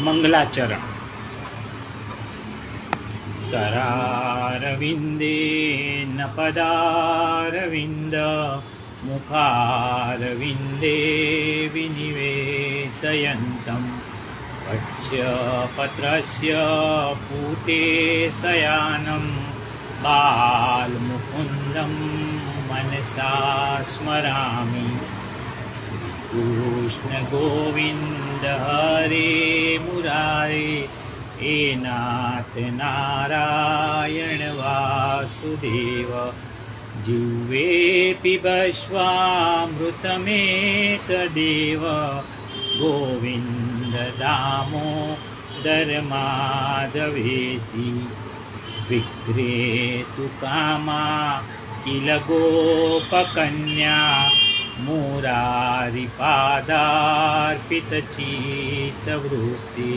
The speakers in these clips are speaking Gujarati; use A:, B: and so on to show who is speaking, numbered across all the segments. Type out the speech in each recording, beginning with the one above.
A: મંગલાચરણ. કરારવિંદે ન પદારવિંદ મુખારવિંદે વિનિવેશયંતમ પચ્ય પત્રસ્ય પૂતે શયાનમ બાલમુકુંદમ મનસા સ્મરામિ. કૃષ્ણ ગોવિંદ હરે મુરારે હે નાથ નારાયણ વાસુદેવ. જીવે પિબસ્વામૃતમેતદેવ ગોવિંદ દામોદર માધવેતિ. વિક્રેતુ કામા કિલ ગોપકન્યા મુરારિપાદાર્પિતચિત્તવૃત્તિ.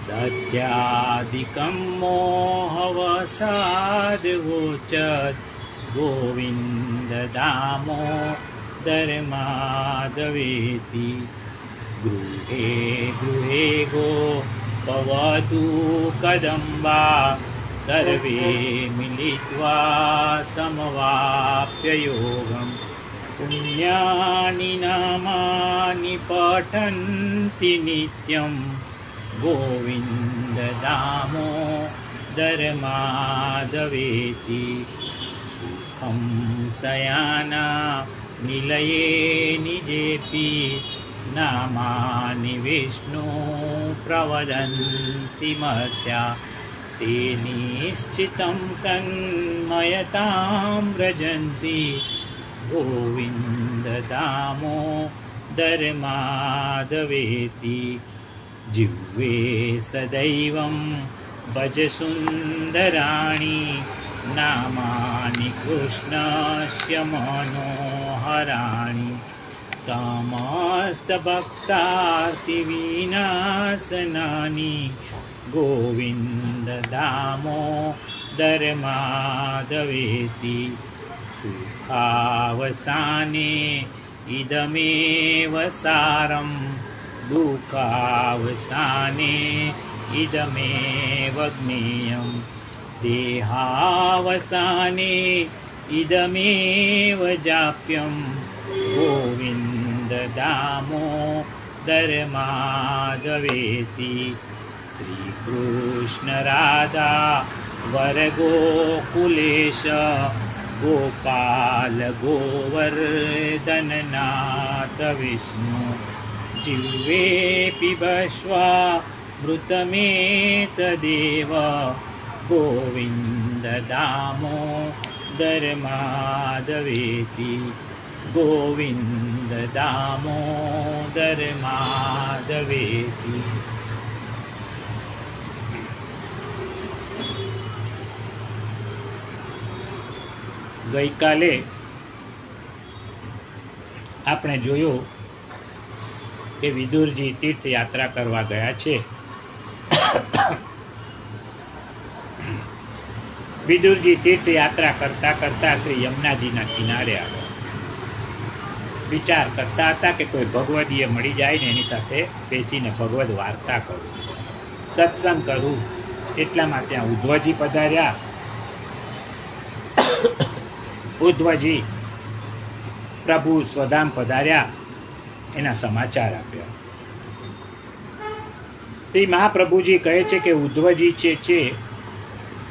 A: દત્યાદિકં મોહવસાદવોચત ગોવિંદ દામોદર માધવેતિ. ગૃહે ગૃહે ગોપવધૂ કદંબા સર્વે મિલિત્વા સમવાપ્ય યોગમ. પુણ્યાનિ નામાનિ પઠન્તિ નિત્યં ગોવિંદ દામોદર માધવેતિ. સુખં શયાના નિલયે નિજેપી નામાનિ વિષ્ણુ પ્રવદન્તિ મર્ત્યા. તે નિશ્ચિतं તન્મયતાં વ્રજન્તિ ગોવિંદ દામોદર માધવેતિ. જીવે સદૈવં ભજ સુંદરાણી નામાનિ કૃષ્ણસ્ય મનોહરાણી. સમસ્ત ભક્તાર્તિ વિનાશનાની ગોવિંદ દામોદર માધવેતિ. સુખાવસાને ઇદમેવ સારમ દુઃખાવસાને ઇદમેવ જ્ઞેયમ. દેહાવસાને ઇદમેવ જાપ્યમ ગોવિંદ દામોદર માધવેતિ. શ્રી કૃષ્ણ રાધા વર ગોકુલેશ ગોપાલ ગોવર્ધનનાથ વિષ્ણુ. જીવે પિબસ્વા મૃતમેતદેવ ગોવિંદ દામોદર માધવેતિ. ગોવિંદ દામોદર માધવેતિ. ગઈકાલે આપણે જોયું કે વિદુરજી તીર્થયાત્રા કરવા ગયા છે. વિદુરજી તીર્થયાત્રા કરતા કરતા શ્રી યમુનાજીના કિનારે આવ્યા. વિચાર કરતા હતા કે કોઈ ભગવદીય મળી જાય ને એની સાથે બેસીને ભગવદ વાર્તા કરું, સત્સંગ કરું. એટલામાં ત્યાં ઉદ્ધવજી પધાર્યા. ઉદ્ધવજી પ્રભુ સ્વધામ પધાર્યા એના સમાચાર આપ્યા. શ્રી મહાપ્રભુજી કહે છે કે ઉદ્ધવજી છે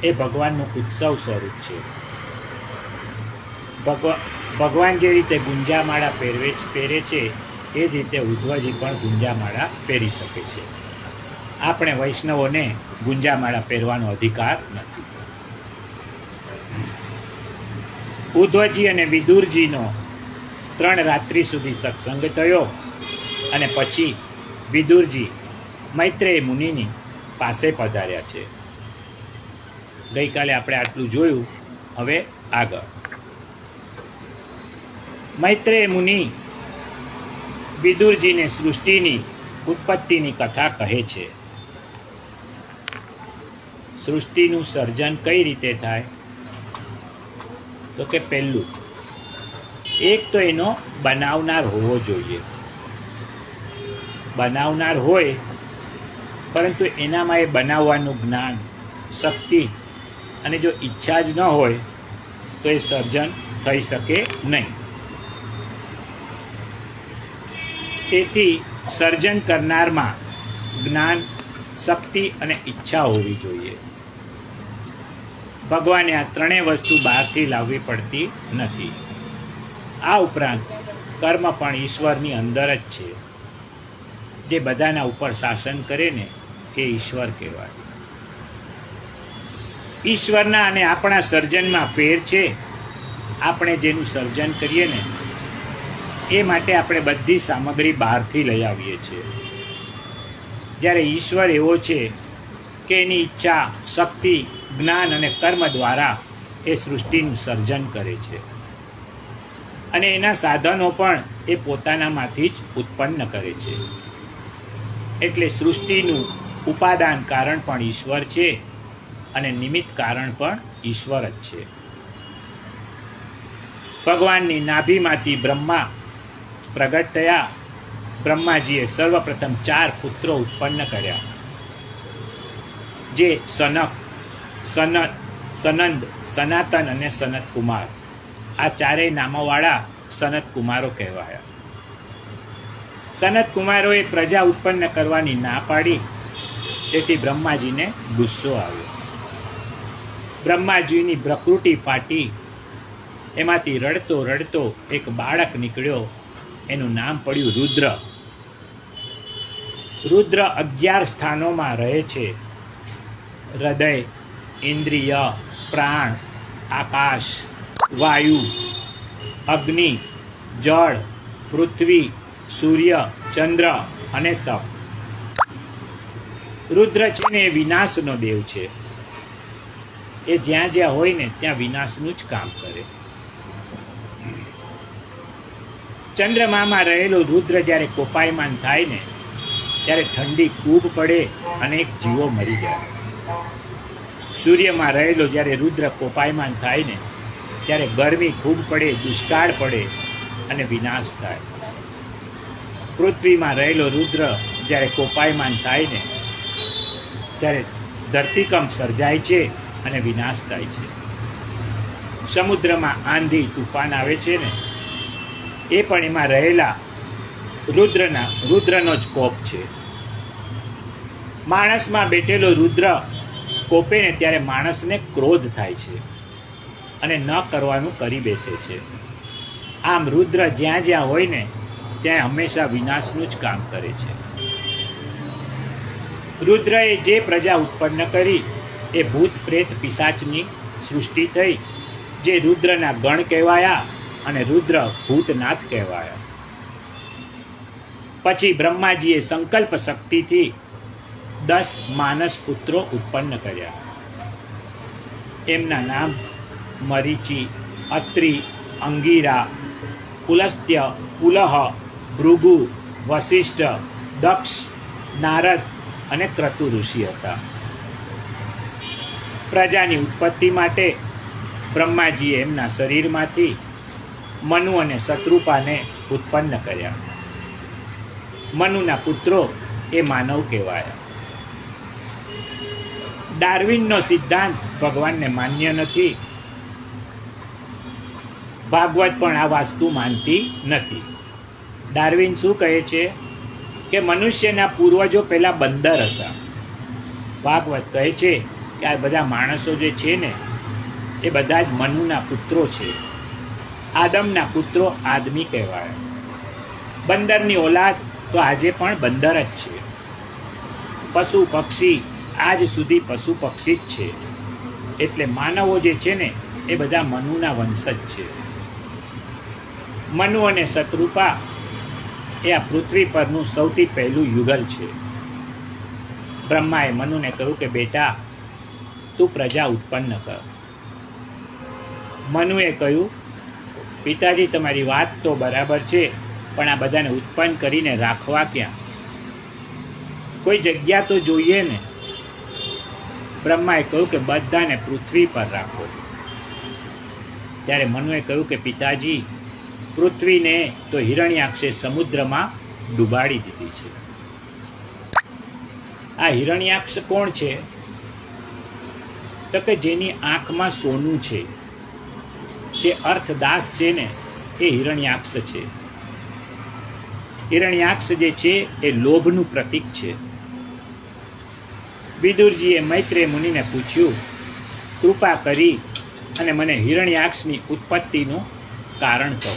A: એ ભગવાનનું ઉત્સવ સ્વરૂપ છે. ભગવાન જે રીતે ગુંજામાળા પહેરે છે એ જ રીતે ઉદ્ધવજી પણ ગુંજામાળા પહેરી શકે છે. આપણે વૈષ્ણવોને ગુંજામાળા પહેરવાનો અધિકાર નથી. ઉદ્ધવજી અને વિદુરજીનો 3 રાત્રિ સુધી સત્સંગ થયો અને પછી વિદુરજી મૈત્રેય મુનિની પાસે પધાર્યા છે. ગઈકાલે આપણે આટલું જોયું. હવે આગળ મૈત્રેય મુનિ વિદુરજીને સૃષ્ટિની ઉત્પત્તિની કથા કહે છે. સૃષ્ટિનું સર્જન કઈ રીતે થાય? તો કે પહેલું, એક તો એનો બનાવનાર હોવો જોઈએ. બનાવનાર હોય પરંતુ એનામાં એ બનાવવાનું જ્ઞાન, શક્તિ અને જો ઈચ્છા જ ન હોય તો એ સર્જન થઈ શકે નહીં. તેથી સર્જન કરનારમાં જ્ઞાન, શક્તિ અને ઈચ્છા હોવી જોઈએ. ભગવાને આ ત્રણેય વસ્તુ બહારથી લાવવી પડતી નથી. આ ઉપરાંત કર્મ પણ ઈશ્વરની અંદર જ છે. જે બધાના ઉપર શાસન કરે ને એ ઈશ્વર કહેવાય. ઈશ્વરના અને આપણા સર્જનમાં ફેર છે. આપણે જેનું સર્જન કરીએ ને એ માટે આપણે બધી સામગ્રી બહારથી લઈ આવીએ છીએ. જ્યારે ઈશ્વર એવો છે કે એની ઈચ્છા, શક્તિ, જ્ઞાન અને કર્મ દ્વારા એ સૃષ્ટિનું સર્જન કરે છે અને એના સાધનો પણ એ પોતાનામાંથી જ ઉત્પન્ન કરે છે. એટલે સૃષ્ટિનું ઉપાદાન કારણ પણ ઈશ્વર છે અને નિમિત્ત કારણ પણ ઈશ્વર જ છે. ભગવાનની નાભીમાંથી બ્રહ્મા પ્રગટ થયા. બ્રહ્માજીએ સર્વપ્રથમ 4 પુત્રો ઉત્પન્ન કર્યા, જે સનક, સનંદ, સનાતન અને સનત કુમાર. આ ચારેય નામોવાળા સનત કુમારો કહેવાયા. સનત કુમારોએ પ્રજા ઉત્પન્ન કરવાની ના પાડી, તેથી બ્રહ્માજીને ગુસ્સો આવ્યો. બ્રહ્માજીની પ્રકૃતિ ફાટી, એમાંથી રડતો રડતો એક બાળક નીકળ્યો. એનું નામ પડ્યું રુદ્ર. રુદ્ર 11 સ્થાનોમાં રહે છે: હૃદય, ઇન્દ્રિય, પ્રાણ, આકાશ, વાયુ, અગ્નિ, જળ, પૃથ્વી, સૂર્ય, ચંદ્ર અને તપ. રુદ્ર છે ને એ વિનાશનો દેવ છે. એ જ્યાં જ્યાં હોય ને ત્યાં વિનાશનું જ કામ કરે. ચંદ્રમામાં રહેલો રુદ્ર જ્યારે કોપાયમાન થાય ને ત્યારે ઠંડી ખૂબ પડે અને એક જીવો મરી જાય. સૂર્યમાં રહેલો જ્યારે રુદ્ર કોપાયમાન થાય ને ત્યારે ગરમી ખૂબ પડે, દુષ્કાળ પડે અને વિનાશ થાય. પૃથ્વીમાં રહેલો રુદ્ર જ્યારે કોપાયમાન થાય ને ત્યારે ધરતીકંપ સર્જાય છે અને વિનાશ થાય છે. સમુદ્રમાં આંધી, તુફાન આવે છે ને એ પણ એમાં રહેલા રુદ્રનો જ કોપ છે. માણસમાં બેઠેલો રુદ્ર કોપે ને ત્યારે માણસને ક્રોધ થાય છે અને ન કરવાનું કરી બેસે છે. આમ રુદ્ર જ્યાં જ્યાં હોય ને ત્યાં હંમેશા વિનાશનું જ કામ કરે છે. રુદ્રએ જે પ્રજા ઉત્પન્ન કરી એ ભૂત, પ્રેત, પિશાચની સૃષ્ટિ થઈ, જે રુદ્રના ગણ કહેવાયા અને રુદ્ર ભૂતનાથ કહેવાયા. પછી બ્રહ્માજીએ સંકલ્પ શક્તિથી 10 માનસ પુત્રો ઉત્પન્ન કર્યા. એમના નામ મરીચી, અત્રિ, અંગીરા, પુલસ્ત્ય, પુલહ, ભૃગુ, વશિષ્ઠ, દક્ષ, નારદ અને ક્રતુ ઋષિ હતા. પ્રજાની ઉત્પત્તિ માટે બ્રહ્માજીએ એમના શરીરમાંથી મનુ અને શત્રુપાને ઉત્પન્ન કર્યા. મનુના પુત્રો એ માનવ કહેવાયા. ડાર્વિનનો સિદ્ધાંત ભગવાનને માન્ય નથી. ભાગવત પણ આ વાસ્તુ માનતી નથી. ડાર્વિન શું કહે છે કે મનુષ્યના પૂર્વજો પહેલા બંદર હતા. ભાગવત કહે છે કે આ બધા માણસો જે છે ને એ બધા જ મનુના પુત્રો છે. આદમના પુત્રો આદમી કહેવાય. બંદરની ઓલાદ તો આજે પણ બંદર જ છે. પશુ પક્ષી આજ સુધી પશુ પક્ષી જ છે. એટલે માનવો જે છે ને એ બધા મનુના વંશજ છે. મનુ અને શત્રુપા એ આ પૃથ્વી પરનું સૌથી પહેલું યુગલ છે. બ્રહ્માએ મનુને કહ્યું કે બેટા તું પ્રજા ઉત્પન્ન કર. મનુએ કહ્યું પિતાજી તમારી વાત તો બરાબર છે, પણ આ બધાને ઉત્પન્ન કરીને રાખવા ક્યાં? કોઈ જગ્યા તો જોઈએ ને. બ્રહ્માએ કહ્યું કે બધાને પૃથ્વી પર રાખો. ત્યારે મનુએ કહ્યું કે પિતાજી પૃથ્વીને તો હિરણ્યાક્ષે સમુદ્રમાં ડૂબાડી દીધી છે. આ હિરણ્યાક્ષ કોણ છે? તો કે જેની આંખમાં સોનું છે, જે અર્થદાસ છે ને એ હિરણ્યાક્ષ છે. હિરણ્યાક્ષ જે છે એ લોભનું પ્રતીક છે. વિદુરજીએ મૈત્રેય મુનિને પૂછ્યું, કૃપા કરી અને મને હિરણ્યાક્ષની ઉત્પત્તિનું કારણ કહો.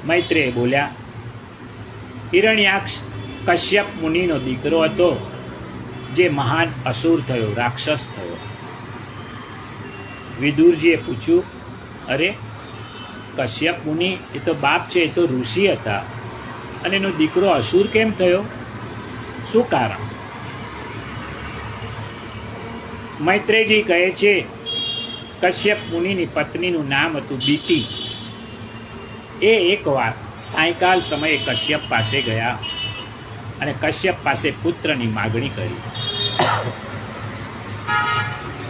A: મૈત્રેય બોલ્યા, હિરણ્યાક્ષ કશ્યપ મુનિનો દીકરો હતો, જે મહાન અસુર થયો, રાક્ષસ થયો. વિદુરજીએ પૂછ્યું, અરે કશ્યપ મુનિ એ તો બાપ છે, એ તો ઋષિ હતા, અને એનો દીકરો અસુર કેમ થયો? શું કારણ? મૈત્રેયજી કહે છે, કશ્યપ મુનિની પત્નીનું નામ હતું દીતિ. એ એકવાર સાયંકાલ સમયે કશ્યપ પાસે ગયા અને કશ્યપ પાસે પુત્રની માગણી કરી.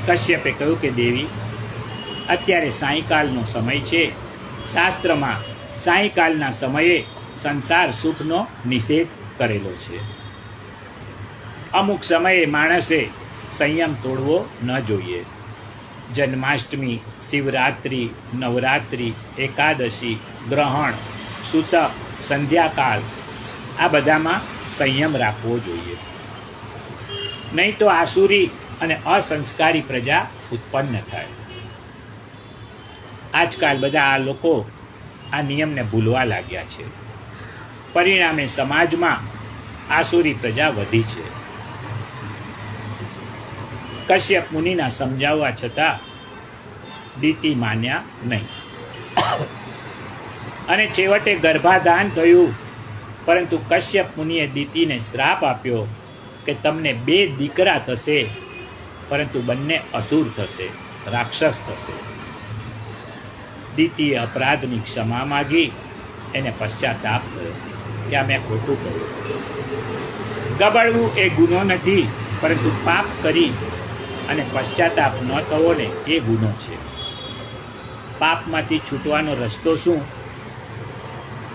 A: કશ્યપે કહ્યું કે દેવી, અત્યારે સાયંકાલનો સમય છે. શાસ્ત્રમાં સાયંકાલના સમયે સંસાર સુખનો નિષેધ કરેલો છે. અમુક સમયે માણસે સંયમ તોડવો ન જોઈએ. જન્માષ્ટમી, શિવરાત્રિ, નવરાત્રિ, એકાદશી, ગ્રહણ, સૂતક, સંધ્યાકાળ, આ બધામાં સંયમ રાખવો જોઈએ. નહીં તો આસુરી અને અસંસ્કારી પ્રજા ઉત્પન્ન થાય. આજકાલ બધા આ લોકો આ નિયમને ભૂલવા લાગ્યા છે. પરિણામે સમાજમાં આસુરી પ્રજા વધી છે. કશ્યપ મુનિના સમજાવવા છતાં દીતિ માન્યા નહીં, અને છેવટે ગર્ભાધાન થયું. પરંતુ કશ્યપ મુનિએ દીતિને શ્રાપ આપ્યો કે તમને 2 દીકરા થશે, પરંતુ બંને અસુર થશે, રાક્ષસ થશે. દીતિએ અપરાધની ક્ષમા માગી. એને પશ્ચાતાપ થયો કે આ મેં ખોટું કર્યું. ગબડવું એ ગુનો નથી, પરંતુ પાપ કરી અને પશ્ચાતાપ ન થવો ને એ ગુનો છે. પાપમાંથી છૂટવાનો રસ્તો શું?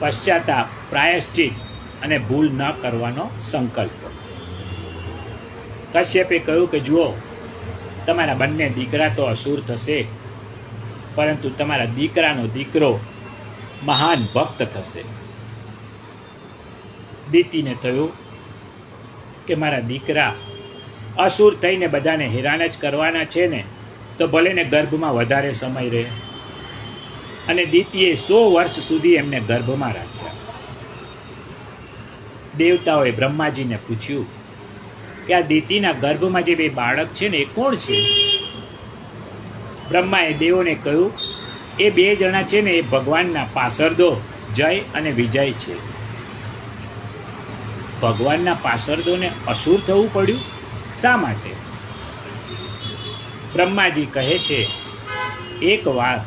A: પશ્ચાતાપ, પ્રાયશ્ચિત અને ભૂલ ન કરવાનો સંકલ્પ. કશ્યપે કહ્યું કે જુઓ, તમારા બંને દીકરા તો અસુર થશે, પરંતુ તમારા દીકરાનો દીકરો મહાન ભક્ત થશે. દીતિને થયું કે મારા દીકરા અસુર થઈને બધાને હેરાન જ કરવાના છે ને, તો ભલે ને ગર્ભમાં વધારે સમય રહે. અને દીતિએ 100 વર્ષ સુધી એમને ગર્ભમાં રાખ્યા. દેવતાઓએ બ્રહ્માજીને પૂછ્યું કે આ દીતિના ગર્ભમાં જે 2 બાળક છે ને એ કોણ છે? બ્રહ્માએ દેવોને કહ્યું, એ 2 જણા છે ને એ ભગવાનના પાસરદો જય અને વિજય છે. ભગવાનના પાસરદોને અસુર થવું પડ્યું, શા માટે? બ્રહ્માજી કહે છે, એકવાર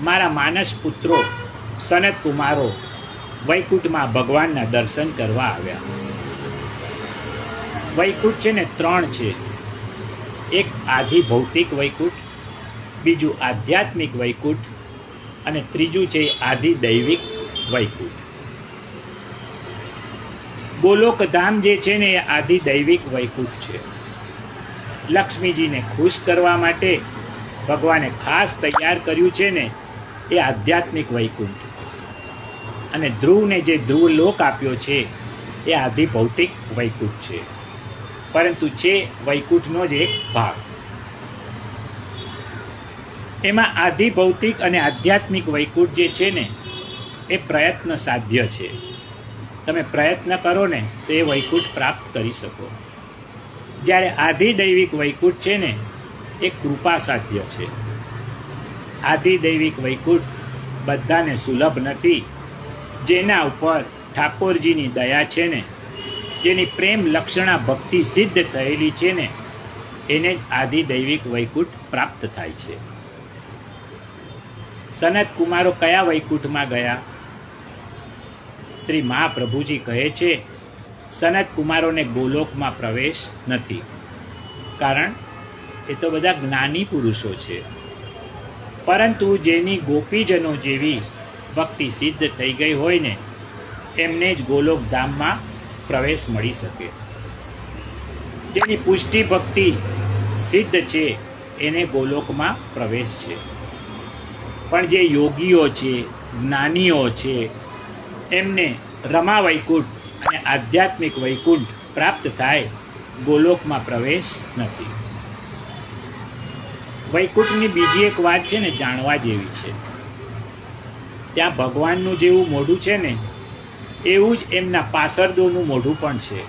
A: મારા માનસ પુત્રો સનત કુમારો વૈકુંઠમાં ભગવાનના દર્શન કરવા આવ્યા. વૈકુંઠ છે ને 3 છે. એક આધિ ભૌતિક વૈકુંઠ, બીજું આધ્યાત્મિક વૈકુંઠ, અને ત્રીજું છે આધિ દૈવિક વૈકુંઠ. ગોલોકધામ જે છે ને એ આધિ દૈવિક વૈકુંઠ છે. લક્ષ્મીજીને ખુશ કરવા માટે ભગવાને ખાસ તૈયાર કર્યું છે ને એ આધ્યાત્મિક વૈકુંઠ. અને ધ્રુવને જે ધ્રુવલોક આપ્યો છે એ આધિ ભૌતિક વૈકુંઠ છે, પરંતુ છે વૈકુંઠનો જ એક ભાગ. એમાં આધિ ભૌતિક અને આધ્યાત્મિક વૈકુંઠ જે છે ને એ પ્રયત્ન સાધ્ય છે. તમે પ્રયત્ન કરો ને તો એ વૈકુંઠ પ્રાપ્ત કરી શકો. જ્યારે આધિ દૈવિક વૈકુંઠ છે ને એ કૃપા સાધ્ય છે. આધિ દૈવિક વૈકુંઠ બધાને સુલભ નથી. જેના ઉપર ઠાકોરજીની દયા છે ને, જેની પ્રેમ લક્ષણા ભક્તિ સિદ્ધ થયેલી છે ને, એને જ આધિ દૈવિક વૈકુંઠ પ્રાપ્ત થાય છે. સનત કુમારો કયા વૈકુંઠમાં ગયા? શ્રી મહાપ્રભુજી કહે છે, સનત કુમારોને ગોલોકમાં પ્રવેશ નથી, કારણ એ તો બધા જ્ઞાની પુરુષો છે. પરંતુ જેની ગોપીજનો જેવી ભક્તિ સિદ્ધ થઈ ગઈ હોય ને, એમને જ ગોલોક ધામમાં પ્રવેશ મળી શકે. જેની પુષ્ટિ ભક્તિ સિદ્ધ છે એને ગોલોકમાં પ્રવેશ છે. પણ જે યોગીઓ છે, જ્ઞાનીઓ છે, એમને રમા વૈકુંઠ અને આધ્યાત્મિક વૈકુંઠ પ્રાપ્ત થાય, ગોલોકમાં પ્રવેશ નથી. વૈકુંઠની બીજી એક વાત છે ને, જાણવા જેવી છે. ત્યાં ભગવાનનું જેવું મોઢું છે ને, એવું જ એમના પાસરદોનું મોઢું પણ છે.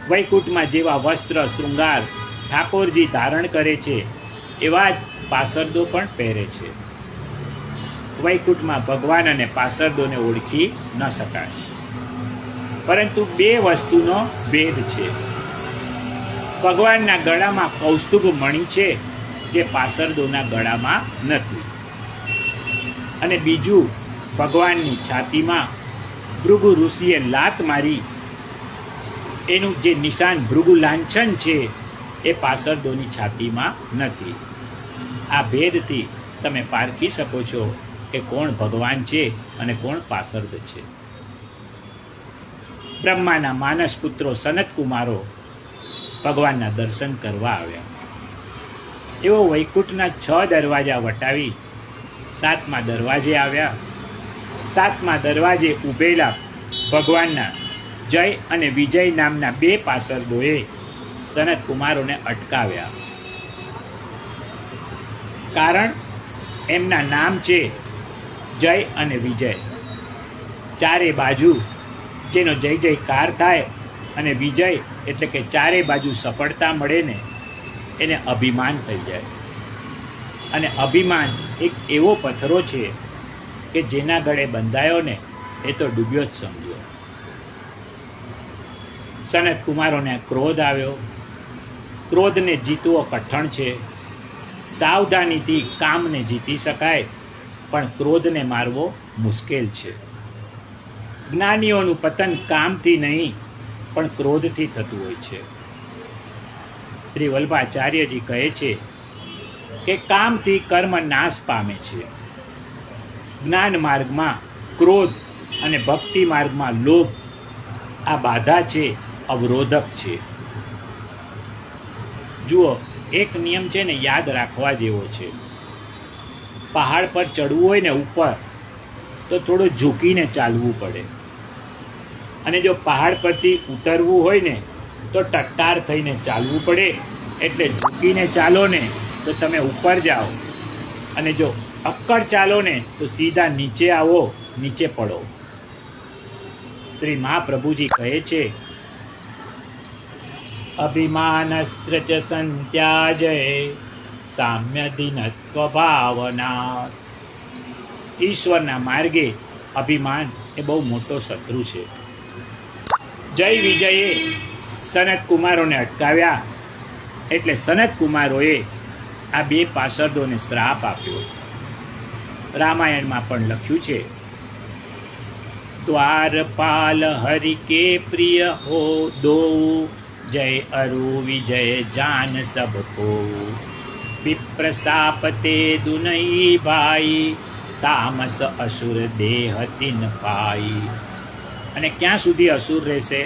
A: વૈકુંઠમાં જેવા વસ્ત્ર શૃંગાર ઠાકોરજી ધારણ કરે છે, એવા જ પાસરદો પણ પહેરે છે. વૈકુંઠમાં ભગવાન અને પાસરદોને ઓળખી ન શકાય, પરંતુ બે વસ્તુનો ભેદ છે. ભગવાનના ગળામાં કૌસ્તુભ મણિ છે, જે પાસરદોના ગળામાં નથી. અને બીજું, ભગવાનની છાતીમાં ભૃગુ ઋષિએ લાત મારી એનું જે નિશાન ભૃગુ લાંછન છે, એ પાસરદોની છાતીમાં નથી. આ ભેદથી તમે પારખી શકો છો કે કોણ ભગવાન છે અને કોણ પાસરદ છે. બ્રહ્માના માનસ પુત્રો સનત કુમારો ભગવાનના દર્શન કરવા આવ્યા. એવો વૈકુંઠના 6 દરવાજા વટાવી 7મા દરવાજે આવ્યા. 7મા દરવાજે ઊભેલા ભગવાનના જય અને વિજય નામના 2 પાસરદોએ સનત કુમારોને અટકાવ્યા. કારણ એમના નામ છે જય અને વિજય. ચારે બાજુ જેનો જય જયકાર થાય અને વિજય એટલે કે ચારે બાજુ સફળતા મળે ને, એને અભિમાન થઈ જાય. અને અભિમાન એક એવો પથ્થરો છે કે જેના ગળે બંધાયો ને, એ તો ડૂબ્યો જ સમજો. સનત કુમારોને ક્રોધ આવ્યો. ક્રોધને જીતવો કઠણ છે. સાવધાનીથી કામને જીતી શકાય, પણ ક્રોધને મારવો મુશ્કેલ છે. જ્ઞાનીઓનું પતન કામથી નહીં, પણ ક્રોધથી થતું હોય છે. શ્રી વલ્ભાચાર્યજી કહે છે કે કામથી કર્મ નાશ પામે છે. જ્ઞાન માર્ગમાં ક્રોધ અને ભક્તિ માર્ગમાં લોભ આ બાધા છે, અવરોધક છે. જુઓ, એક નિયમ છે ને, યાદ રાખવા જેવો છે. પહાડ પર ચડવું હોય ને ઉપર, તો થોડું ઝૂકીને ચાલવું પડે. અને જો પહાડ પરથી ઉતરવું હોય ને, તો ટટ્ટાર થઈને ચાલવું પડે. એટલે ઝૂકીને ચાલો ને તો તમે ઉપર જાઓ, અને જો અક્કડ ચાલો ને તો સીધા નીચે આવો, નીચે પડો. શ્રી મહાપ્રભુજી કહે છે, અભિમાનસ્રચ સંત્યાજય સામ્યધિનત્વ ભાવના. ઈશ્વરના માર્ગે અભિમાન એ બહુ મોટો શત્રુ છે. જય વિજયે સનત કુમારોને અટકાવ્યા, એટલે સનત કુમારોએ આ 2 પાસરદોને શ્રાપ આપ્યો. રામાયણમાં પણ લખ્યું છે, દ્વારપાલ હરિ કે પ્રિય હો દો, જય અરુ વિજય જાન સબકો, વિપ્રસાપતે દુનઈ ભાઈ, તામસ અસુર દેહ તિન પાઈ. અને ક્યાં સુધી અસુર રહેશે?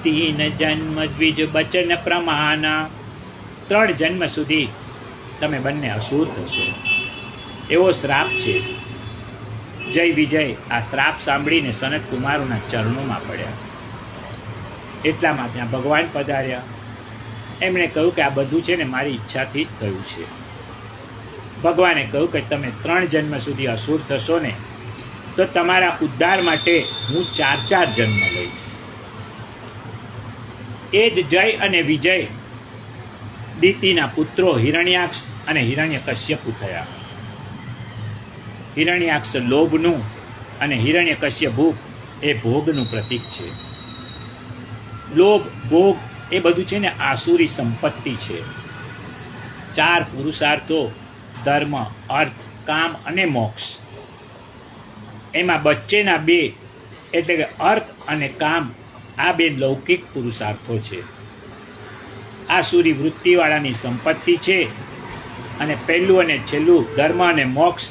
A: 3 જન્મ દ્વિજ બચન પ્રમાના. 3 જન્મ સુધી તમે બંને અસુર થશો. એવો શ્રાપ છે. જય વિજય આ શ્રાપ સાંભળીને સનત કુમારોના ચરણોમાં પડ્યા. એટલામાં ત્યાં ભગવાન પધાર્યા. એમણે કહ્યું કે આ બધું છે ને મારી ઈચ્છાથી જ થયું છે. ભગવાને કહ્યું કે તમે 3 જન્મ સુધી અસુર થશો ને, તો તમારા ઉદ્ધાર માટે હું 4 જન્મ લઈશ. એ જ જય અને વિજય દિતિના પુત્રો હિરણ્યાક્ષ અને હિરણ્યકશ્યપુ થયા. હિરણ્યાક્ષ લોભનું અને હિરણ્યકશ્યપ ભૂખ એ ભોગનું પ્રતીક છે. લોભ, ભોગ એ બધું છે ને આસુરી સંપત્તિ છે. 4 પુરુષાર્થો, ધર્મ, અર્થ, કામ અને મોક્ષ. એમાં વચ્ચેના 2 એટલે કે અર્થ અને કામ, આ 2 લૌકિક પુરુષાર્થો છે. આસુરી વૃત્તિવાળાની સંપત્તિ છે. અને પહેલું અને છેલ્લું ધર્મ અને મોક્ષ,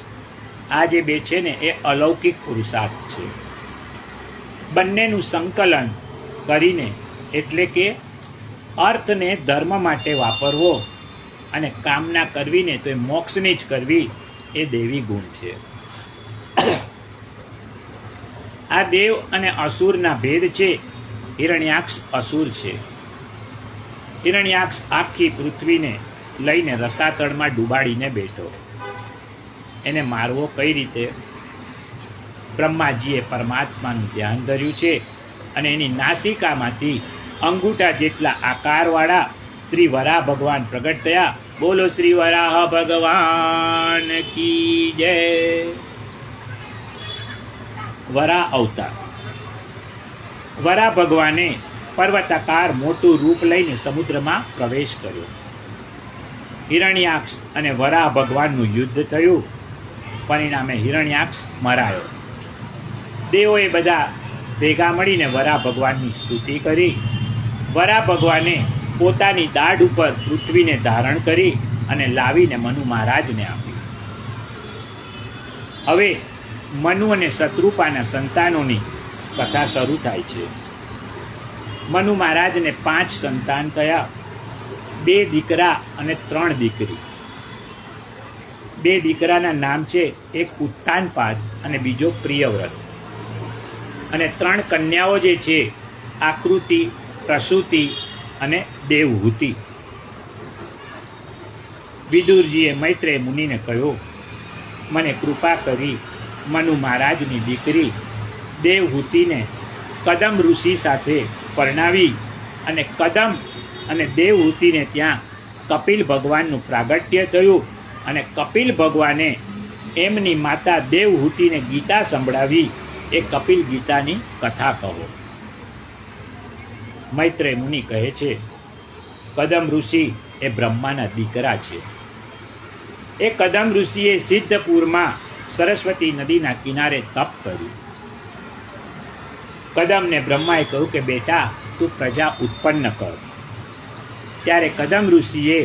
A: આ જે 2 છે ને એ અલૌકિક પુરુષાર્થ છે. બંનેનું સંકલન કરીને એટલે કે અર્થને ધર્મ માટે વાપરવો અને કામના કરવીને તો એ મોક્ષની જ કરવી, એ દેવી ગુણ છે. આ દેવ અને અસુરના ભેદ છે. હિરણ્યાક્ષ અસુર છે. હિરણ્યાક્ષ આખી પૃથ્વીને લઈને રસાતળમાં ડૂબાડીને બેઠો. એને મારવો કઈ રીતે? બ્રહ્માજીએ પરમાત્માનું ધ્યાન ધર્યું છે અને એની નાસિકામાંથી અંગૂઠા જેટલા આકારવાળા શ્રી વરાહ ભગવાન પ્રગટ થયા. બોલો શ્રી વરાહ ભગવાન કી જય. વરાહ અવતાર. વરાહ ભગવાને પર્વતાકાર મોટું રૂપ લઈને સમુદ્રમાં પ્રવેશ કર્યો. હિરણ્યાક્ષ અને વરાહ ભગવાનનું યુદ્ધ થયું. પરિણામે હિરણ્યાક્ષ મરાયો. દેવોએ બધા ભેગા મળીને વરાહ ભગવાનની સ્તુતિ કરી. વરાહ ભગવાને પોતાની દાઢ ઉપર પૃથ્વીને ધારણ કરી અને લાવીને મનુ મહારાજને આપી. હવે મનુ અને શત્રુપાના સંતાનોની કથા શરૂ થાય છે. મનુ મહારાજને 5 સંતાન થયા, 2 દીકરા અને 3 દીકરી. 2 દીકરાના નામ છે, એક ઉત્તાનપાદ અને બીજો પ્રિયવ્રત, અને 3 કન્યાઓ જે છે, આકૃતિ, પ્રસૂતિ અને દેવહૂતિ. વિદુરજીએ મૈત્રેય મુનિને કહ્યું, મને કૃપા કરી મનુ મહારાજની દીકરી દેવહૂતિને કદમ ઋષિ સાથે પરણાવી અને કદમ અને દેવહૂતિને ત્યાં કપિલ ભગવાનનું પ્રાગટ્ય થયું અને કપિલ ભગવાને એમની માતા દેવહૂતિને ગીતા સંભળાવી. એ કપિલ ગીતાની કથા કહો. મૈત્રેય મુનિ કહે છે, કદમ ઋષિ એ બ્રહ્માના દીકરા છે. એ કદમ ઋષિએ સિદ્ધપુરમાં સરસ્વતી નદીના કિનારે તપ કર્યું. કદમને બ્રહ્માએ કહ્યું કે બેટા, તું પ્રજા ઉત્પન્ન કર. ત્યારે કદમ ઋષિએ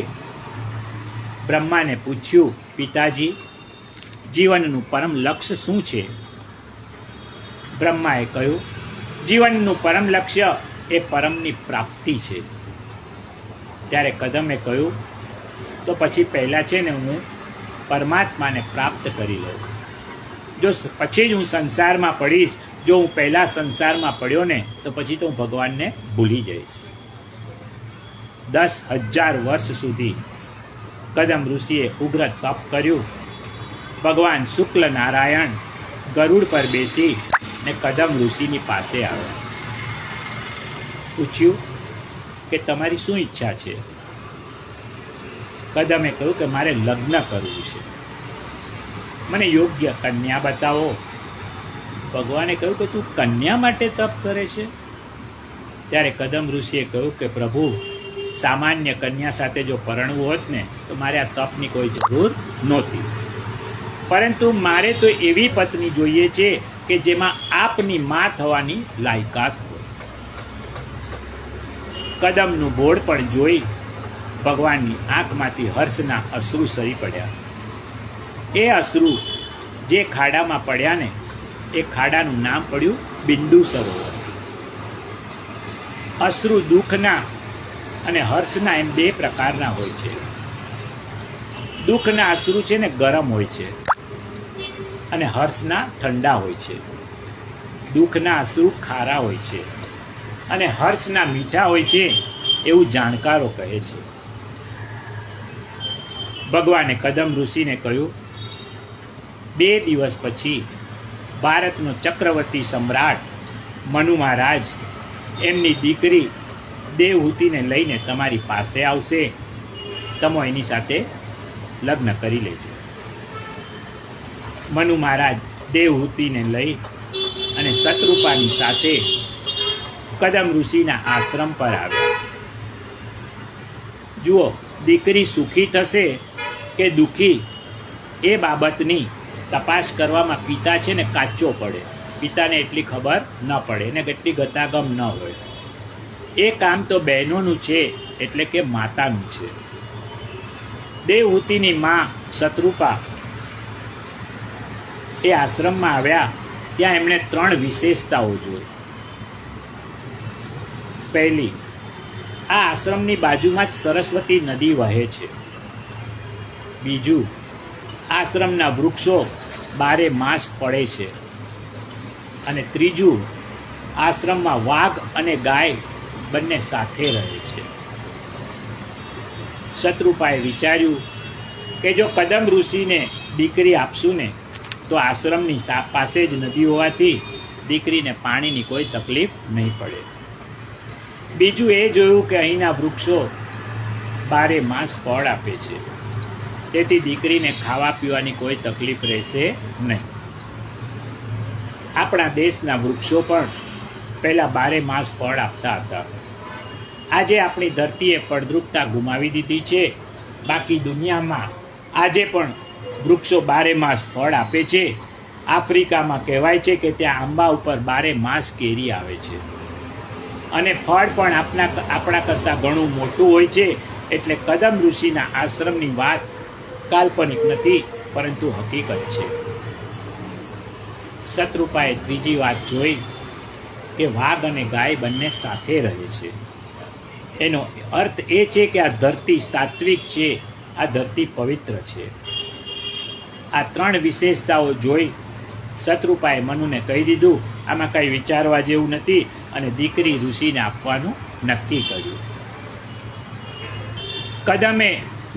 A: બ્રહ્માને પૂછ્યું, પિતાજી, જીવનનું પરમ લક્ષ્ય શું છે? બ્રહ્માએ કહ્યું, જીવનનું પરમ લક્ષ્ય એ પરમની પ્રાપ્તિ છે. ત્યારે કદમે કહ્યું, તો પછી પહેલાં છે ને હું પરમાત્માને પ્રાપ્ત કરી લઉં. જો પછી જ હું સંસારમાં પડીશ, જો હું પહેલાં સંસારમાં પડ્યો ને તો પછી તો હું ભગવાનને ભૂલી જઈશ. 10,000 વર્ષ સુધી કદમ ઋષિએ ઉગ્ર તપ કર્યું. ભગવાન શુક્લ નારાયણ ગરુડ પર બેસી ને કદમ ઋષિની પાસે આવ્યા. પૂછ્યું કે તમારી શું ઈચ્છા છે? કદમે કહ્યું કે મારે લગ્ન કરવું છે, મને યોગ્ય કન્યા બતાવો. ભગવાને કહ્યું કે તું કન્યા માટે તપ કરે છે? ત્યારે કદમ ઋષિએ કહ્યું કે પ્રભુ, સામાન્ય કન્યા સાથે જો પરણવું હોત ને તો મારે આ તપની કોઈ જરૂર નહોતી, પરંતુ મારે તો એવી પત્ની જોઈએ છે કે જેમાં આપની મા થવાની લાયકાત હોય. કદમનું બોળ પણ જોઈ ભગવાનની આંખમાંથી હર્ષના અશ્રુ સરી પડ્યા. એ અશ્રુ જે ખાડામાં પડ્યા ને, એ ખાડાનું નામ પડ્યું બિંદુ સરોવર. અશ્રુ દુઃખના અને હર્ષના એમ 2 પ્રકારના હોય છે. દુઃખના અશ્રુ છે ને ગરમ હોય છે અને હર્ષના ઠંડા હોય છે. દુઃખના અશ્રુ ખારા હોય છે અને હર્ષના મીઠા હોય છે, એવું જાણકારો કહે છે. ભગવાને કદમ ઋષિને કહ્યું, 2 દિવસ પછી ભારતનો ચક્રવર્તી સમ્રાટ મનુ મહારાજ એમની દીકરી દેવહૂતિને લઈને તમારી પાસે આવશે. તમે એની સાથે લગ્ન કરી લેજો. મનુ મહારાજ દેવહૂતિને લઈ અને શત્રુપાની સાથે કદમ ઋષિના આશ્રમ પર આવ્યા. જુઓ, દીકરી સુખી થશે કે દુઃખી એ બાબતની તપાસ કરવામાં પિતા છે ને કાચો પડે. પિતાને એટલી ખબર ન પડે, એને કેટલી ગતાગમ ન હોય. એ કામ તો બહેનોનું છે, એટલે કે માતાનું છે. દેવહૂતિની મા શત્રુપા એ આશ્રમમાં આવ્યા. ત્યાં એમણે 3 વિશેષતાઓ જોઈ. પહેલી, આ આશ્રમની બાજુમાં જ સરસ્વતી નદી વહે છે. બીજું, આશ્રમના વૃક્ષો બારે માસ ફળે છે. અને ત્રીજું, આશ્રમમાં વાઘ અને ગાય બંને સાથે રહે છે. શત્રુપાએ વિચાર્યું કે જો કદમ ઋષિને દીકરી આપશું ને તો આશ્રમની પાસે જ નદી હોવાથી દીકરીને પાણીની કોઈ તકલીફ નહીં પડે. બીજું એ જોયું કે અહીંના વૃક્ષો બારે માસ ફળ આપે છે, તેથી દીકરીને ખાવા પીવાની કોઈ તકલીફ રહેશે નહીં. આપણા દેશના વૃક્ષો પણ પહેલાં બારે માસ ફળ આપતા હતા. આજે આપણી ધરતીએ ફળદ્રુપતા ગુમાવી દીધી છે. બાકી દુનિયામાં આજે પણ વૃક્ષો બારે માસ ફળ આપે છે. આફ્રિકામાં કહેવાય છે કે ત્યાં આંબા ઉપર બારે માસ કેરી આવે છે અને ફળ પણ આપણા કરતાં ઘણું મોટું હોય છે. એટલે કદમ ઋષિના આશ્રમની વાત કાલ્પનિક નથી, પરંતુ હકીકત છે. શત્રુપાએ ત્રીજી વાત જોઈ કે વાઘ અને ગાય બંને સાથે રહે છે. એનો અર્થ એ છે કે આ ધરતી સાત્વિક છે, આ ધરતી પવિત્ર છે. આ ત્રણ વિશેષતાઓ જોઈ શત્રુપાએ મનુને કહી દીધું આમાં કંઈ વિચારવા જેવું નથી અને દીકરી ઋષિને આપવાનું નક્કી કર્યું. કદમે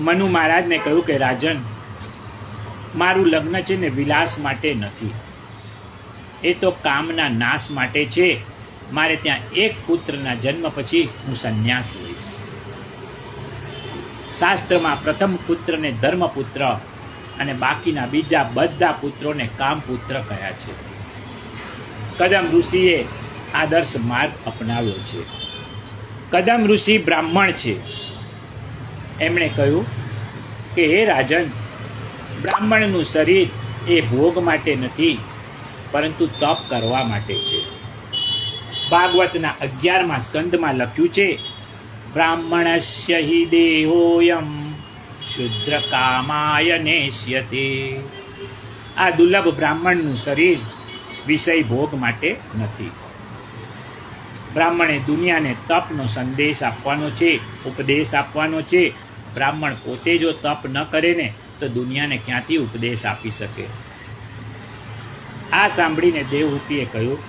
A: મનુ મહારાજને કહ્યું કે રાજન, મારું લગ્ન છે ને વિલાસ માટે નથી, એ તો કામના નાશ માટે છે. મારે ત્યાં એક પુત્રના જન્મ પછી હું સંન્યાસ લઈશ. શાસ્ત્રમાં પ્રથમ પુત્રને ધર્મપુત્ર અને બાકીના બીજા બધા પુત્રોને કામપુત્ર કહ્યા છે. કદમ ઋષિએ આદર્શ માર્ગ અપનાવ્યો છે. કદમ ઋષિ બ્રાહ્મણ છે. એમણે કહ્યું કે હે રાજન, બ્રાહ્મણનું શરીર એ ભોગ માટે નથી, પરંતુ તપ કરવા માટે છે. ભાગવતના 11મા સ્કંદમાં લખ્યું છે, બ્રાહ્મણસ્ય હિ દેહોયમ શુદ્ર કામાય નેષ્યતે. આ દુર્લભ બ્રાહ્મણનું શરીર વિષય ભોગ માટે નથી. બ્રાહ્મણે દુનિયાને તપનો સંદેશ આપવાનો છે, ઉપદેશ આપવાનો છે. બ્રાહ્મણ પોતે જો તપ ન કરે ને તો દુનિયાને ક્યાંથી ઉપદેશ આપી શકે. આ સાંભળીને દેવહૂતિએ કહ્યું,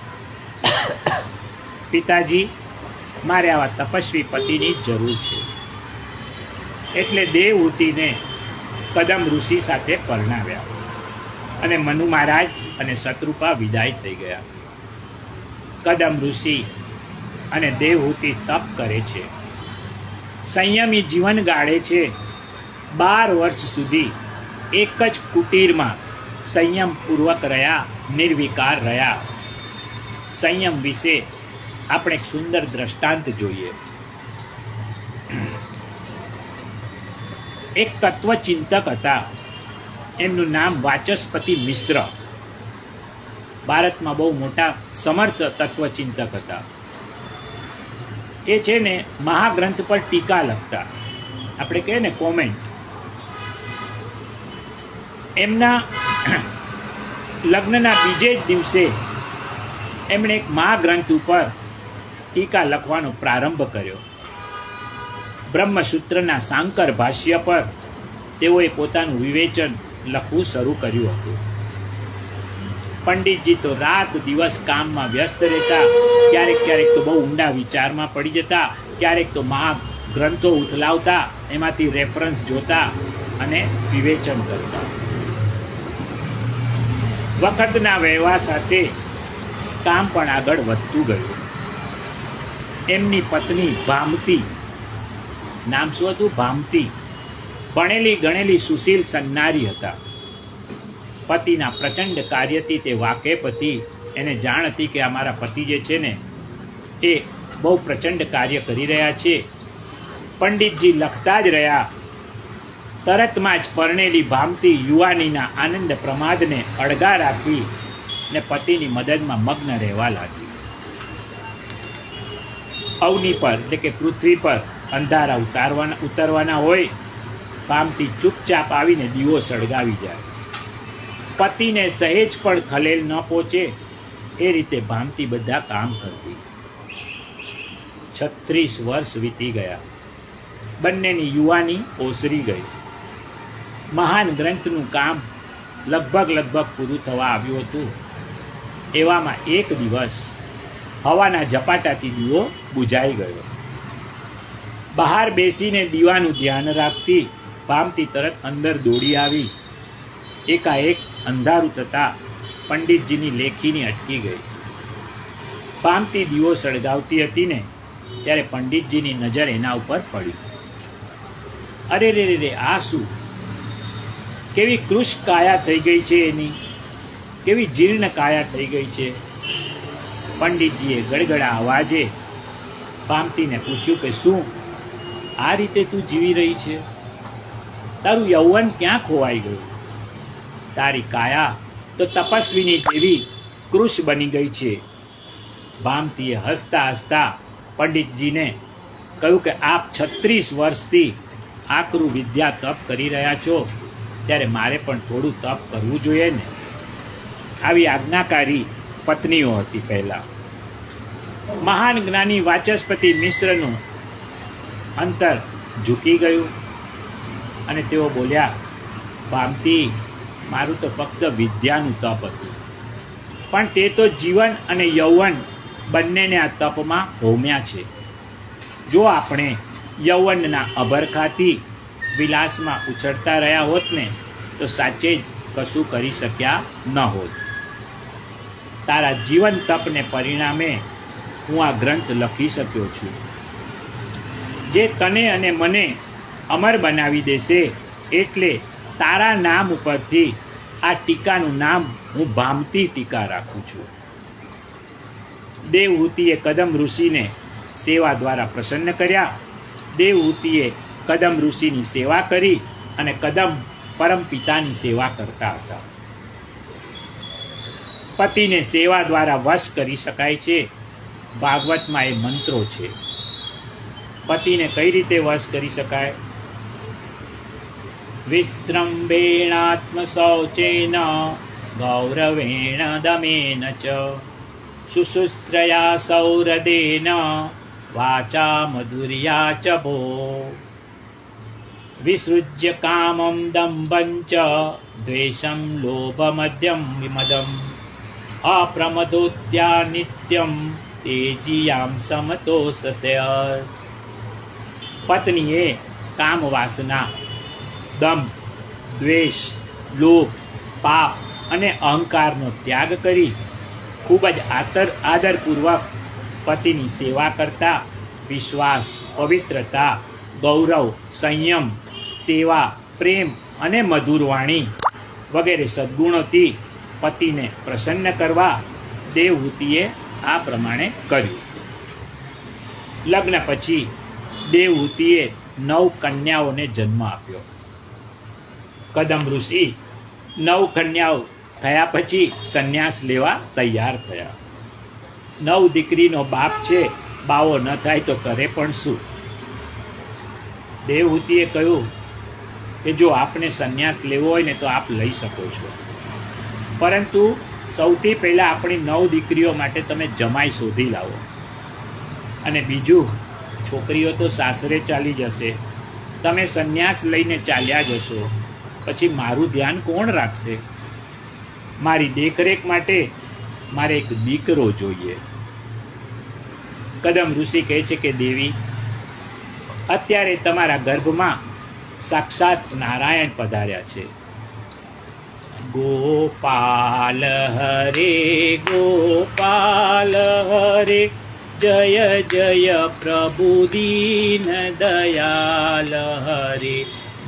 A: પિતાજી, મારે આવા તપસ્વી પતિની જરૂર છે. એટલે દેવહૂતિને કદમ ઋષિ સાથે પરણાવ્યા અને મનુ મહારાજ અને શત્રુપા વિદાય થઈ ગયા. કદમ ઋષિ અને દેવહૂતિ તપ કરે છે, સંયમી જીવન ગાળે છે. 12 વર્ષ સુધી એક જ કુટીરમાં સંયમપૂર્વક રહ્યા, નિર્વિકાર રહ્યા. સંયમ વિશે આપણે એક સુંદર દ્રષ્ટાંત જોઈએ. એક તત્વચિંતક હતા, એમનું નામ વાચસ્પતિ મિશ્ર. ભારતમાં બહુ મોટા સમર્થ તત્વચિંતક હતા. એ છે ને મહાગ્રંથ પર ટીકા લખતા, આપણે કહીએ ને કોમેન્ટ. એમના લગ્નના બીજે જ દિવસે એમણે એક મહાગ્રંથ ઉપર ટીકા લખવાનો પ્રારંભ કર્યો. બ્રહ્મસૂત્રના સાંકર ભાષ્ય પર તેઓએ પોતાનું વિવેચન લખવું શરૂ કર્યું હતું. પંડિતજી તો રાત દિવસ કામમાં વ્યસ્ત રહેતા, ક્યારેક તો બહુ ઊંડા વિચારમાં પડી જતા, ક્યારેક તો મહાગ્રંથો ઉથલાવતા, એમાંથી રેફરન્સ જોતા અને વિવેચન કરતા. વખતના વહેવા સાથે કામ પણ આગળ વધતું ગયું. એમની પત્ની ભામતી, નામ શું હતું? ભામતી. ભણેલી ગણેલી સુશીલ સન્નારી હતા. પતિના પ્રચંડ કાર્યથી તે વાકેફ હતી. એને જાણ હતી કે અમારા પતિ જે છે ને એ બહુ પ્રચંડ કાર્ય કરી રહ્યા છે. પંડિતજી લખતા જ રહ્યા. તરતમાં જ પરણેલી ભામતી યુવાનીના આનંદ પ્રમાદને અળગા રાખી ને પતિની મદદમાં મગ્ન રહેવા લાગી. અવની પર એટલે કે પૃથ્વી પર અંધારા ઉતરવાના હોય, ભામતી ચૂપચાપ આવીને દીવો સળગાવી જાય. પતિને સહેજ પણ ખલેલ ન પહોંચે એ રીતે ભામતી બધા કામ કરતી. 36 વર્ષ વીતી ગયા. બંનેની યુવાની ઓસરી ગઈ. મહાન ગ્રંથનું કામ લગભગ પૂરું થવા આવ્યું હતું. એવામાં એક દિવસ હવાના ઝપાટાથી દીવો બુઝાઈ ગયો. બહાર બેસીને દીવાનું ધ્યાન રાખતી ભામતી તરત અંદર દોડી આવી. એકાએક અંધારું થતાં પંડિતજીની લેખીની અટકી ગઈ. ભામતી દીવો સળગાવતી હતી ને ત્યારે પંડિતજીની નજર એના ઉપર પડી. અરે રે રે, આ શું? કેવી કૃશ કાયા થઈ ગઈ છે એની, કેવી જીર્ણ કાયા થઈ ગઈ છે. પંડિતજીએ ગડગડા અવાજે ભામતીને પૂછ્યું કે શું આ રીતે તું જીવી રહી છે? તારું યૌવન ક્યાં ખોવાઈ ગયું? તારી કાયા તો તપસ્વીની જેવી કૃશ બની ગઈ છે. ભામતીએ હસતા હસતા પંડિતજીને કહ્યું કે આપ 36 વર્ષથી આકરું વિદ્યા તપ કરી રહ્યા છો, ત્યારે મારે પણ થોડું તપ કરવું જોઈએ ને. આવી આજ્ઞાકારી પત્નીઓ હતી પહેલા. મહાન જ્ઞાની વાચસ્પતિ મિશ્રનું અંતર ઝૂકી ગયું અને તેઓ બોલ્યા, ભામતી, મારું તો ફક્ત વિદ્યાનું તપ હતું, પણ તે તો જીવન અને યૌવન બંનેને આ તપમાં હોમ્યા છે. જો આપણે યૌવનના અભરખાથી વિલાસમાં ઉછળતા રહ્યા હોત ને તો સાચે જ કશું કરી શક્યા ન હોત. તારા જીવન તપને પરિણામે હું આ ગ્રંથ લખી શક્યો છું, જે તને અને મને અમર બનાવી દેશે. એટલે તારા નામ ઉપરથી આ ટીકાનું નામ હું ભામતી ટીકા રાખું છું. દેવહૂતિએ કદમ ઋષિને સેવા દ્વારા પ્રસન્ન કર્યા. દેવહૂતિએ કદમ ઋષિની સેવા કરી અને કદમ પરમ પિતાની સેવા કરતા હતા. પતિને સેવા દ્વારા વશ કરી શકાય છે. ભાગવતમાં એ મંત્રો છે. પતિને કઈ રીતે વશ કરી શકાય? વિશ્રંભેણાત્મ શૌચેન ગૌરવેણ દમેન ચ શુશુશ્રયા સૌરદેન વાચા મધુર્યા ચ ભો વિસૃજ્ય કામમ દંભં ચ દ્વેષમ લોભમદ્યમ વિમદમ અપ્રમદોત્યા નિત્યમ તેજીયામ સમતોષસ્ય. પત્નીએ કામ વાસના, દંભ, દ્વેષ, લોભ, પાપ અને અહંકારનો ત્યાગ કરી ખૂબ જ આદરપૂર્વક પતિની સેવા કરતા વિશ્વાસ, પવિત્રતા, ગૌરવ, સંયમ, સેવા, પ્રેમ અને મધુર વાણી વગેરે સદ્ગુણોથી પતિને પ્રસન્ન કરવા દેવહૂતિએ આ પ્રમાણે કર્યું. લગ્ન પછી દેવહૂતિએ 9 કન્યાઓને જન્મ આપ્યો. કદમ ઋષિ 9 કન્યાઓ થયા પછી સંન્યાસ લેવા તૈયાર થયા. 9 દીકરીનો બાપ છે, બાવો ન થાય તો કરે પણ શું? દેવહૂતિએ કહ્યું કે જો આપને સંન્યાસ લેવો હોય ને તો આપ લઈ શકો છો, પરંતુ સૌથી પહેલાં આપણી 9 દીકરીઓ માટે તમે જમાઈ શોધી લાવો. અને બીજું, છોકરીઓ તો સાસરે ચાલી જશે, તમે સંન્યાસ લઈને ચાલ્યા જશો, પછી મારું ધ્યાન કોણ રાખશે? મારી દેખરેખ માટે મારે એક દીકરો જોઈએ. કદમ ઋષિ કહે છે કે દેવી, અત્યારે તમારા ગર્ભમાં સાક્ષાત નારાયણ પધાર્યા છે. ગોપાલ હરે ગોપાલ હરે જય જય પ્રભુ દીન દયાલ હરે.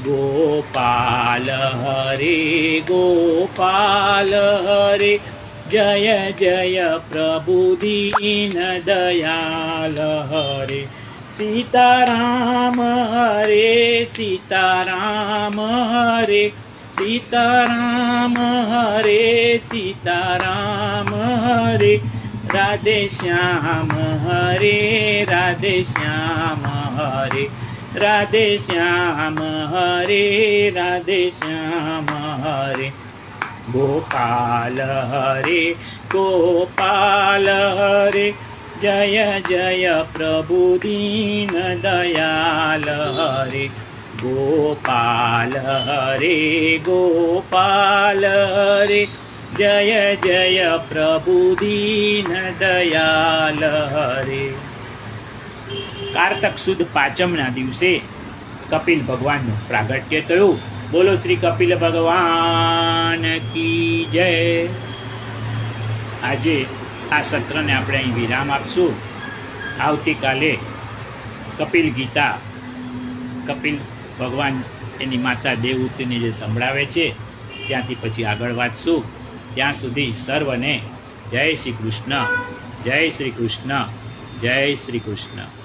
A: ગોપાલ હરે ગોપાલ હરે જય જય પ્રભુ દીન દયાલ હરે. સીતારામ હરે સીતારામ હરે સીતારામ હરે સીતારામ હરે. રાધે શ્યામ હરે રાધે શ્યામ હરે રાધે શ્યામ હરે રાધે શ્યામ હરે. ગોપાલ હરે ગોપાલ હરે જય જય પ્રભુ દીન દયાલ હરે ગોપાલ હરે ગોપાલ હરે જય જય પ્રભુ દીન દયાલ હરે. કારતક સુદ પાંચમના દિવસે કપિલ ભગવાનનું પ્રાગટ્ય થયું. બોલો શ્રી કપિલ ભગવાન કી જય. આજે આ સત્રને આપણે અહીં વિરામ આપશું. આવતીકાલે કપિલ ગીતા કપિલ ભગવાન એની માતા દેવહૂતિને જે સંભળાવે છે ત્યાંથી પછી આગળ વાંચશું. ત્યાં સુધી સર્વને જય શ્રી કૃષ્ણ, જય શ્રી કૃષ્ણ, જય શ્રી કૃષ્ણ.